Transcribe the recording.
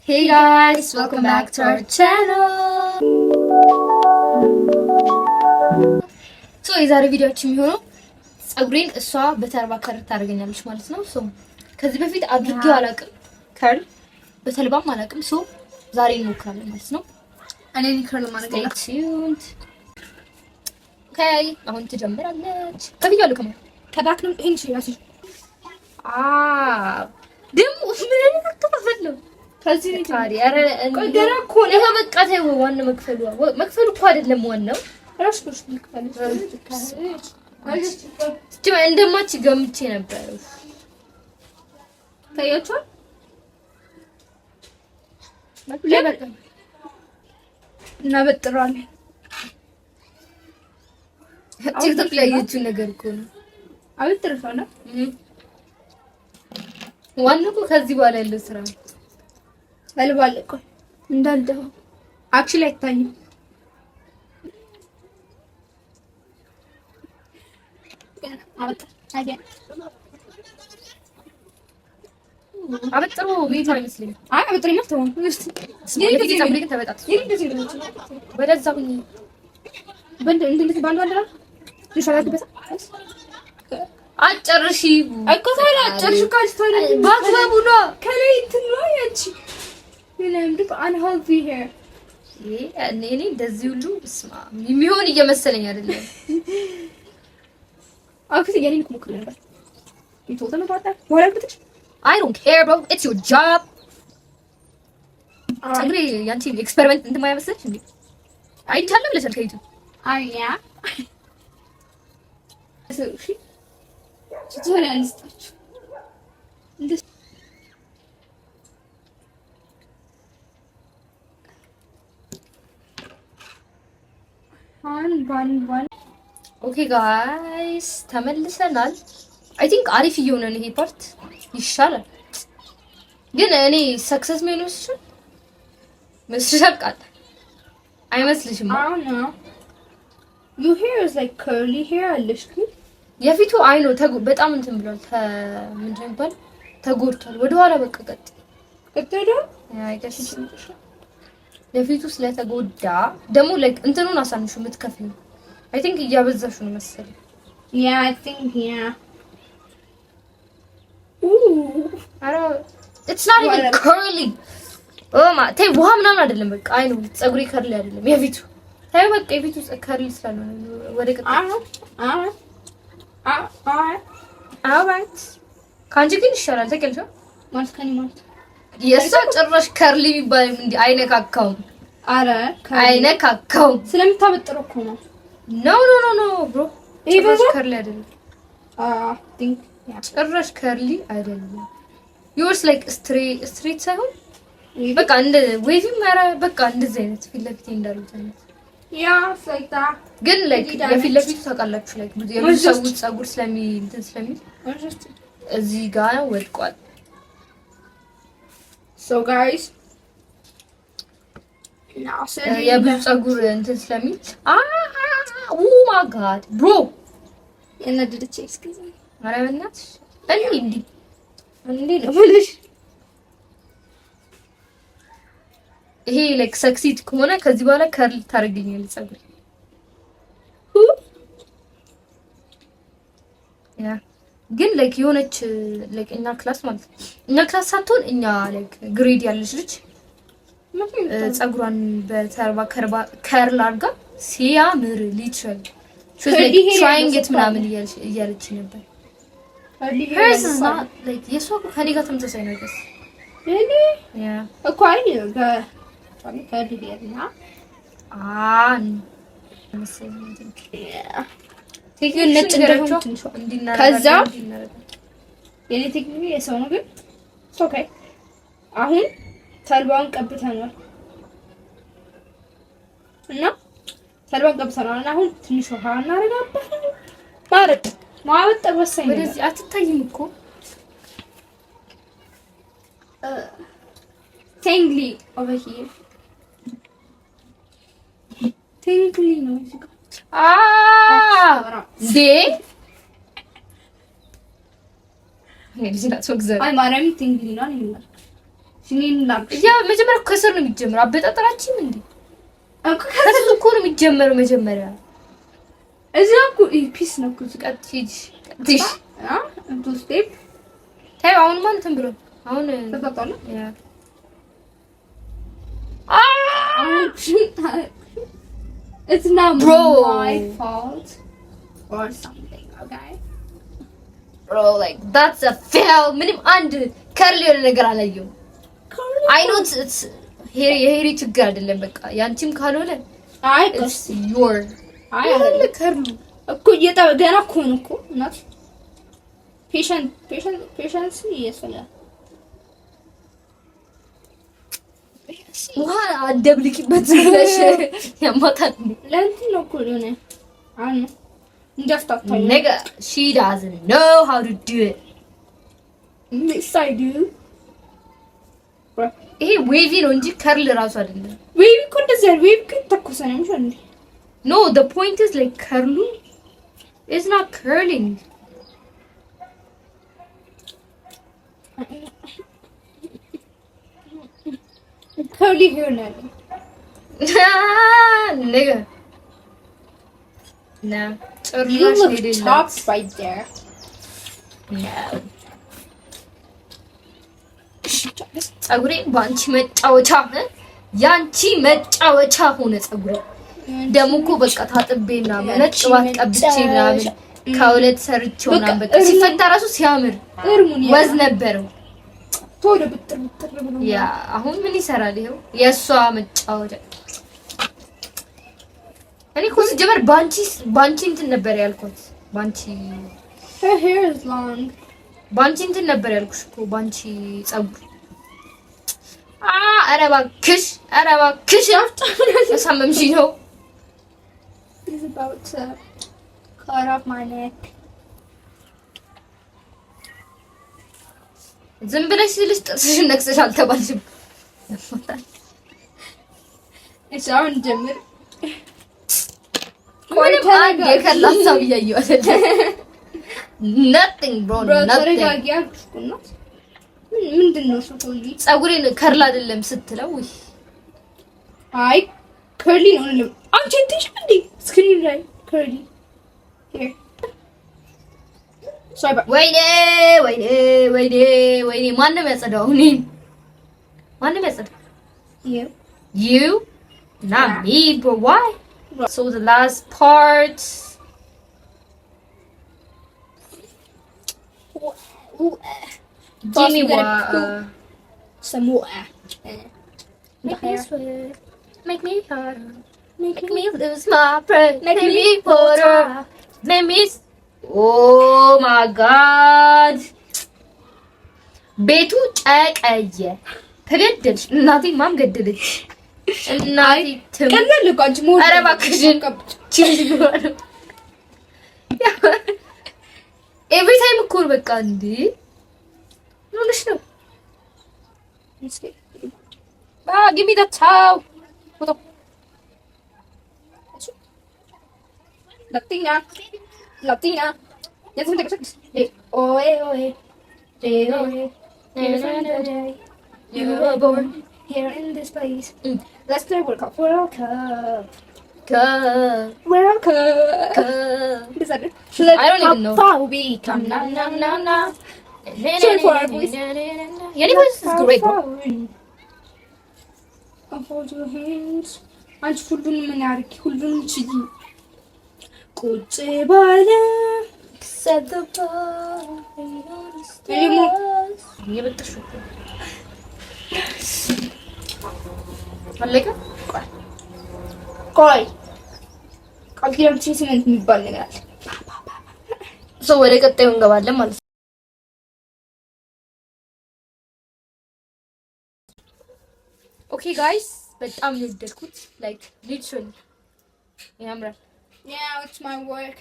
Hey guys, welcome back to our channel. So የዛሬ ቪዲዮአችን የሚሆነው ጸጉሬን እሷ በተልባ ከርል ታደርገኛለች ማለት ነው። ሶ ከዚህ በፊት አድርጌው አላውቅም፣ ከርል በተልባም አላውቅም። ሶ ዛሬ እንሞክራለን ማለት ነው። እኔ ከርል ማድረግ ኦኬ፣ አሁን ትጀምራለች። ከቪዲዮ ከማን ከባክ ነው ይሄን ሲያሲ ደሞ ምን ተፈጠረ? ከዚህ ታዲያ አረ ቆደራ እኮ ነው በቃ ተይው። ዋናው መክፈሉ እኮ አይደለም ዋናው ራስ ነው ልክፈል እንደማች ገምቼ ነበር። ታያችሁ ለበቃ እና በጥራለሁ ቲክቶክ ላይ ያየችው ነገር እኮ ነው። አብጥርፋና ዋናው እኮ ከዚህ በኋላ ያለው ስራ ነው። አልባለቀ እንዳልደው አክቹሊ አይታኝም። አበጥሩ ቤት አይመስልም። አይ አበጥሩ ነው ወደዛው እንደዚህ ባንዱ አለራ ይሻላልበት አጨርሺ እኮ ታዲያ አጨርሺ ካልስተለ ባክባቡ ነው ከላይ እንትን ነው ያቺ ምንም አንሃልፊ ሄር እኔ እንደዚህ ሁሉ ስማ የሚሆን እየመሰለኝ አይደለም። አክስ ያኔ ልክ ሞክር ነበር ይቶታ ነው ታጣ ወላ ብትሽ I don't care bro, it's your job. ጸጉሬ ያንቺ ኤክስፐሪመንት እንትን ማያመስልሽ እንዴ? አይቻለም ለሰል ከይቱ አያ እሺ ቱቶሪያል ልስጣችሁ እንዴ ባን ኦኬ ጋይስ ተመልሰናል። አይ ቲንክ አሪፍ እየሆነ ነው ይሄ ፓርት ይሻላል። ግን እኔ ሰክሰስ ሜኑስ መስሻቃል አይመስልሽም? አዎ your hair is like curly hair አለሽ ግን የፊቱ አይ ነው በጣም እንትን ብሏል። ምንድን ነው ተጎድቷል። ወደ ኋላ በቃ ቀጥታ አይገሽሽ የፊቱ ስለተጎዳ ደግሞ ላይክ እንትኑን አሳንሹ የምትከፍሉ አይ ቲንክ እያበዛሹ ነው መሰለኝ። yeah I think yeah አረ it's not even curly ተይ ውሃ ምናምን አይደለም። በቃ አይ ነው ጸጉሬ ከርሊ አይደለም የፊቱ ተይ በቃ የፊቱ ከርሊ ስላልሆነ ወደ አራት ካንቺ ግን ይሻላል። ተቀልሻ ማለት ከኔ ማለት የእሷ ጭራሽ ከርሊ የሚባል እንዴ አይነካካውም። አረ አይነካካውም ስለምታበጥረው እኮ ነው። ኖ ብሮ ጭራሽ ከርሊ አይደለም። think ጭራሽ ከርሊ አይደለም። yours like straight ሳይሆን በቃ እንደ ዌቪ ማራ በቃ እንደዚህ አይነት ፊት ለፊት እንዳሉት አይነት yeah it's like that ግን like የፊት ለፊቱ ታውቃላችሁ like የብዙ ሰዎች ጸጉር ስለሚል እዚህ ጋር ወድቋል። so guys now የብዙ ጸጉር እንትን ስለሚል oh my god bro የነደደች እስኪ ማራበናት እንዴ ነው ብለሽ ይሄ like ሰክሲድ ከሆነ ከዚህ በኋላ ከርል ታደርገኛለች ጸጉር ያ ግን like የሆነች like እኛ ክላስ ማለት ነው እኛ ክላስ ሳትሆን እኛ like ግሬድ ያለች ልጅ ጸጉሯን በተርባ ከርል አድርጋ ሲያምር ሊትራል trying it ምናምን እያለች ነበር። hers is not like የሷ ከኔ ጋር ተመሳሳይ ነው guys really yeah እኮ አይ በጣም ከዲዲና መሰለኝ ቴክኒክ ነጭ እንደሆነ እንዲናረጋ ከዛ የኔ ቴክኒክ የሰው ነው ግን ኦኬ አሁን ተልባውን ቀብተናል እና ተልባውን ቀብተናል እና አሁን ትንሽ ውሃ እናረጋበት ማወጣ ወሰኝ ወደዚህ አትታይም እኮ ቴንግሊ over here ቴንግሊ ነው እዚህ ጋር ዴ ሄዲስ ናት ወግዘ አይ ማርያም ቴንግሊ ነው አይደል? ሽኒን ላክ ያ መጀመሪያ ከስር ነው የሚጀምረው። አበጣጠራችን እንዴ ከስር እኮ ነው የሚጀምረው መጀመሪያ። እዚህ እኮ ፒስ ነው እኮ ቀጥይሽ እንቱ ስቴፕ ታዩ። አሁን ማን እንትን ብሎ አሁን ተጣጣለ ያ It's not Bro. my fault or something, okay? Bro, like that's a fail. ምንም አንድ ከርል የሆነ ነገር አላየሁም። I know it's ሄሪ ችግር አይደለም። በቃ ያንቺም ካልሆነ አይ it's your አይ አይደለ ከርሉ እኮ ገና እኮ ነው እኮ እናት ፔሸንስ ይያስፈልጋል። ውሃ አደብልቂበት ብለሽ ያማታል። ለእንትን ነው እኮ የሆነ አሁን እንዳፍታታኝ ነገ she doesn't know how to do it. Yes, I do. ይሄ ዌቪ ነው እንጂ ከርል ራሱ አይደለም። ዌቪ እኮ እንደዚህ አይደል? ዌቪ ግን ተኮሰ ነው እንጂ እንዴ? No, the point is like ከርሉ is not curling. curly hair ነው ነገ ና you ጭራሽ look ሄደኝ chopped right there. No. ጸጉሬ ባንቺ መጫወቻ ያንቺ መጫወቻ ሆነ ጸጉሬ። ደግሞ እኮ በቃ ታጥቤ ምናምን ነጭ ቅባት ቀብቼ ምናምን ከሁለት ሰርቼው ምናምን በቃ ሲፈታ ራሱ ሲያምር ወዝ ነበረው። ቶሎ ብጥር ብሎ ያ አሁን ምን ይሰራል? ይሄው የሷ መጫወቻ። እኔ እኮ ሲጀመር ባንቺ እንትን ነበር ያልኩት። ባንቺ her hair is long. ባንቺ እንትን ነበር ያልኩሽ እኮ ባንቺ ጸጉር። ኧረ እባክሽ ተሳመምሽኝ ነው። He's about to cut off my neck. ዝም ብለሽ ሲልሽ ጥርስሽን ነክሰሽ አልተባልሽም። እሺ አሁን ጀምር። ምንም አንድ የከላስ ሰው እያየሁ አይደለም። nothing bro nothing። ተረጋጊ አልኩሽና ምንድን ነው ሶቶሊ ጸጉሬን ከርል አይደለም ስትለው ወይ አይ ከርሊ ነው አይደለም። አንቺ እንትሽ እንዴ ስክሪን ላይ ከርሊ here sorry ወይኔ ማንም ያጸዳው? እኔን ማንም ያጸዳው? you not me but why? So the last part give me some water. make me harder, make me lose my breath, make me water, make me oh my god ቤቱ ጨቀየ። ተገደልሽ እናቴ። ማን ገደለች? እናቴ ቀለል ቋንጭ ሞት። ኧረ እባክሽን ኤቭሪ ታይም እኮ በቃ እንዴ ምን ሆነሽ ነው? give me the towel. ፎቶ Latina. Ya se me te oe. You were born here in this place. Let's play World Cup. World Cup. World Cup. I don't even know. How we come na. Sorry for our voice. Your voice is great. Hold your hands. አንቺ ሁሉንም ምን ያርክ ሁሉንም ችይ ቁጭ ባለ ሰደባ የበጥሽ አለቀ። ቆይ ቃል ኪዳን ስምንት የሚባል ነገር አለ። ሰው ወደ ቀጣዩ እንገባለን ማለት ነው። ኦኬ ጋይስ በጣም የወደድኩት ላይክ ሊትራሊ ያምራል። Yeah, it's my work.